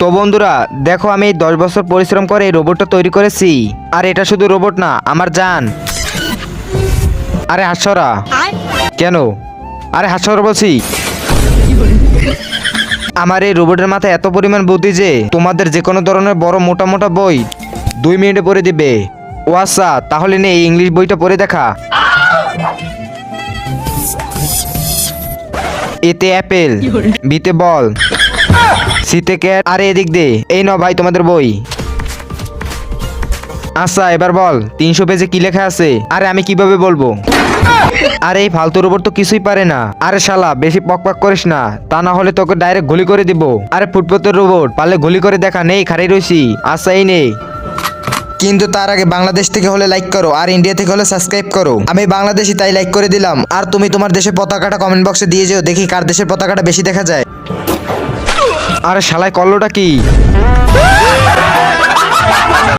তো বন্ধুরা দেখো, আমি এই 10 বছর পরিশ্রম করে এই রোবটটা তৈরি করেছি। আর এটা শুধু রোবট না, আমার জান। আরে হাস্যরা কেন? আরে হাস্যরা বলছি। আমার এই রোবটের মাথায় এত পরিমাণ বুদ্ধি যে তোমাদের যে কোনো ধরনের বড় মোটা মোটা বই 2 মিনিটে পড়ে দিবে। ও আচ্ছা, তাহলে নে এই ইংলিশ বইটা পড়ে দেখা। এতে অ্যাপেল, বিতে বল, সিতে ক্যাট, আরে এদিক দে। এই নাও ভাই তোমাদের বই। আচ্ছা এবার বল 300 পেজে কি লেখা আছে? আরে আমি কিভাবে বলবো? আরে এই ফালতু রোবট তো কিছুই পারে না। আরে শালা বেশি পকপক করিস না, তা না হলে তোকে ডাইরেক্ট গুলি করে দিব। আরে ফুটপথের রোবট, পারলে গুলি করে দেখা। নেই খাড়াই রইছি। আচ্ছা এই নে। কিন্তু তার আগে বাংলাদেশ থেকে হলে লাইক করো, আর ইন্ডিয়া থেকে হলে সাবস্ক্রাইব করো। আমি বাংলাদেশি তাই লাইক করে দিলাম। আর তুমি তোমার দেশের পতাকাটা কমেন্ট বক্সে দিয়ে যেও, দেখি কার দেশের পতাকাটা বেশি দেখা যায়। আরে শালাই করলোটা কি?